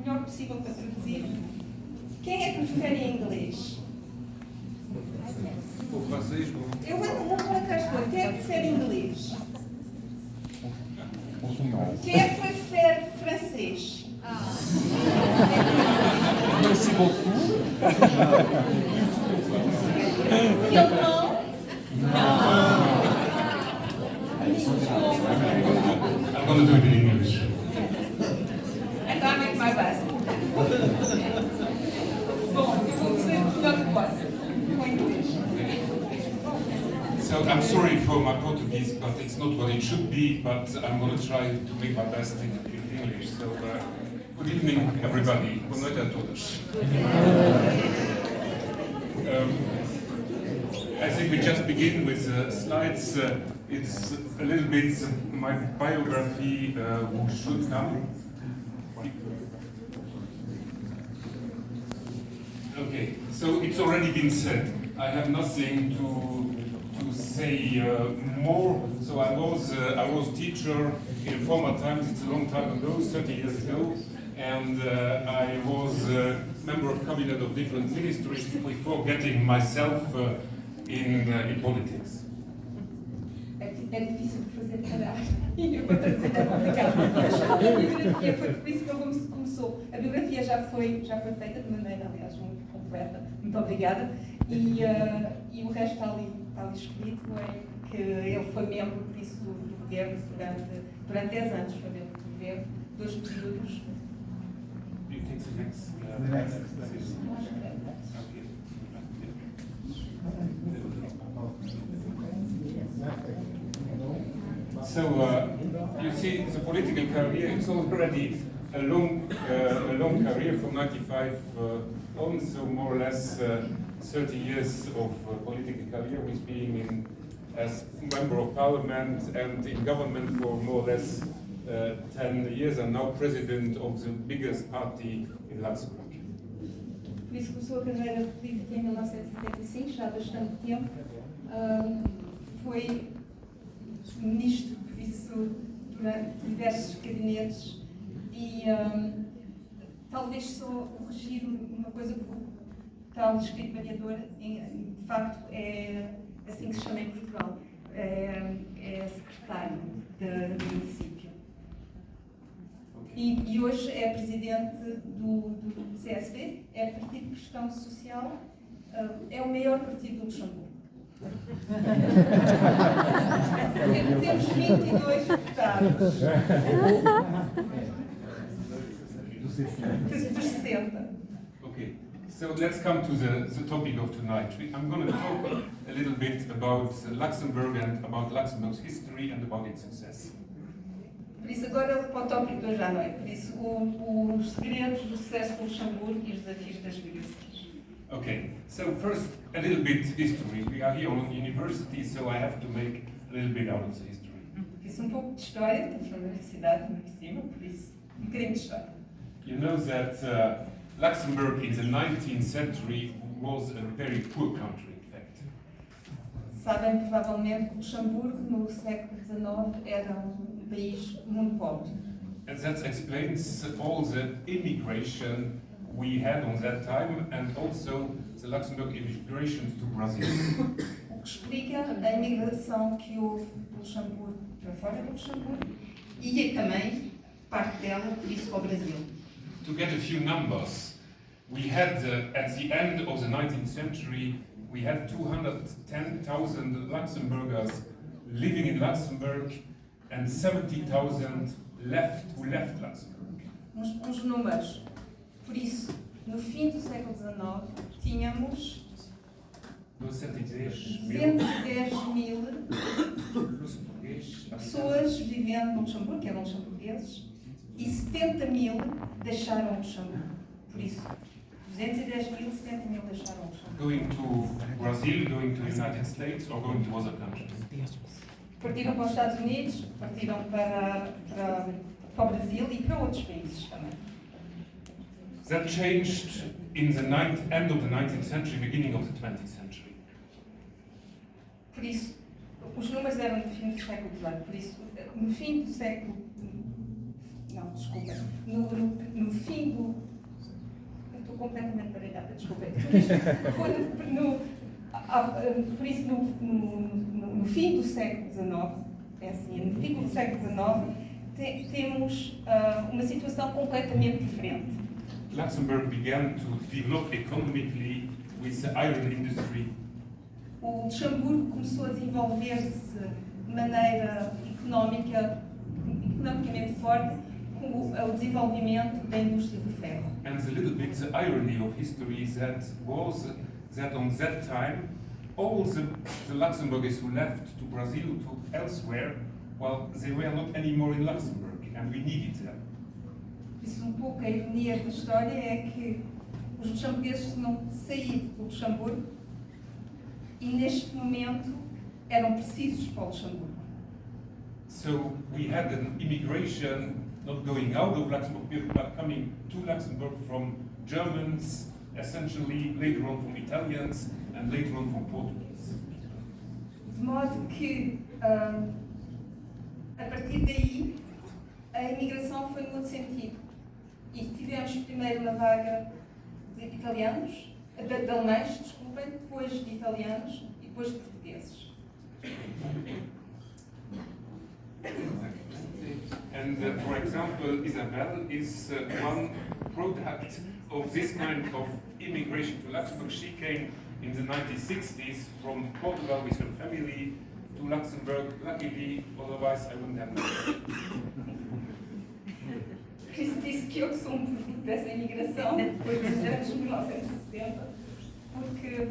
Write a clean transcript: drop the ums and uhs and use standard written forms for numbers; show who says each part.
Speaker 1: melhor possível para traduzir. Quem é que prefere em inglês?
Speaker 2: O francês,
Speaker 1: Eu vou para cá estou. Quem é que prefere inglês? Quem é que prefere francês?
Speaker 3: Merci beaucoup.
Speaker 1: E alemão?
Speaker 2: I'm going to do it in English.
Speaker 1: Então I make my best. Bom, eu vou fazer o melhor que posso com inglês.
Speaker 2: So I'm sorry for my Portuguese, but it's not what it should be, but I'm going to try to make my best in English. So good evening, everybody. Boa noite a todos. I think we just begin with slides. It's a little bit my biography, who should come. Okay, so it's already been said. I have nothing to say more. So I was teacher in former times. It's a long time ago, 30 years ago, and I was member of cabinet of different ministries before getting myself in politics.
Speaker 1: É difícil de fazer parar e eu vou traduzir é complicado. A biografia foi por isso que ele começou. A biografia já foi feita de maneira, aliás, muito completa. Muito obrigada. E o resto está ali escrito, é que ele foi membro, por isso, do governo durante 10 anos. Foi membro do governo, 2 períodos.
Speaker 2: Do you think the next? So you see, the political career, it's already a long career from 95 on, so more or less 30 years of political career, with being as member of parliament and in government for more or less 10 years, and now president of the biggest party in Luxembourg.
Speaker 1: Por isso começou a carreira política em 1975, já há bastante tempo. Foi ministro, por isso, durante diversos gabinetes e talvez só corrigir uma coisa que o tal escrito variador, de facto, é assim que se chama em Portugal, é secretário do município. E hoje é presidente do CSP, é Partido de Questão Social, é o maior partido do Luxemburgo. Temos 22 deputados. Dos 60.
Speaker 2: Okay, so let's come to the topic of tonight. I'm going to talk a little bit about Luxembourg and about Luxembourg's history and about its success.
Speaker 1: Por isso, agora para o tópico de hoje à noite. Por isso, os segredos do sucesso do Luxemburgo e os desafios das migrações.
Speaker 2: Okay, so first a little bit history. We are here on university, so I have to make a little bit out of the history.
Speaker 1: Por isso, um pouco de história, estamos na universidade, no cima, por isso, um bocadinho de história.
Speaker 2: You know that Luxembourg in the 19th century was a very poor country, in fact.
Speaker 1: Sabem provavelmente que o Luxemburgo, no século XIX, era país muito pobre.
Speaker 2: And that explains all the immigration we had on that time, and also the Luxembourg immigration to Brazil.
Speaker 1: O que explica a imigração que houve do Luxemburgo para fora do Luxemburgo e também parte dela, por isso, ao Brasil.
Speaker 2: To get a few numbers, we had at the end of the 19th century, we had 210,000 Luxembourgers living in Luxembourg, and 70,000 who left Luxembourg.
Speaker 1: Uns números. Por isso, no fim do século XIX, tínhamos 210 mil pessoas vivendo no Luxemburgo, que eram luxemburgueses, e 70 mil deixaram o Luxemburgo. Por isso, 210 mil, 70 mil deixaram o Luxemburgo.
Speaker 2: Going to Brazil, going to the United States, or going to other countries?
Speaker 1: Partiram para os Estados Unidos, partiram para o Brasil e para outros países também.
Speaker 2: That changed in the end of the 19th century, beginning of the 20th century.
Speaker 1: Por isso, os números eram no fim do século XIX, por isso, no fim do século... Não, desculpa, no fim do... Eu estou completamente baralhada, desculpa. Por isso, no fim do século XIX, é assim, no fim do século XIX, temos uma situação completamente diferente.
Speaker 2: Luxembourg began to develop economically with the iron industry.
Speaker 1: O Luxemburgo começou a desenvolver-se de maneira economicamente forte com o desenvolvimento da indústria do ferro.
Speaker 2: And a little bit the irony of history was that on that time all the Luxembourgers who left to Brazil, to elsewhere, well, they were not anymore in Luxembourg, and we needed them.
Speaker 1: Por isso, pouco a ironia da história é que os luxemburgueses tinham saído do Luxemburgo e, neste momento, eram precisos para o Luxemburgo.
Speaker 2: So we had an immigration not going out of Luxembourg, people but coming to Luxembourg from Germans, essentially, later on from Italians, and later on from Portuguese.
Speaker 1: De modo que, a partir daí, a imigração foi no outro sentido. E tivemos primeiro uma vaga de italianos, de alemães, desculpem, depois de italianos e depois de portugueses.
Speaker 2: And for example, Isabel is one product of this kind of immigration to Luxembourg. She came in the 1960s from Portugal with her family to Luxembourg. Luckily, otherwise I wouldn't have known.
Speaker 1: Por isso disse que eu sou um produto dessa imigração depois dos anos 1960, porque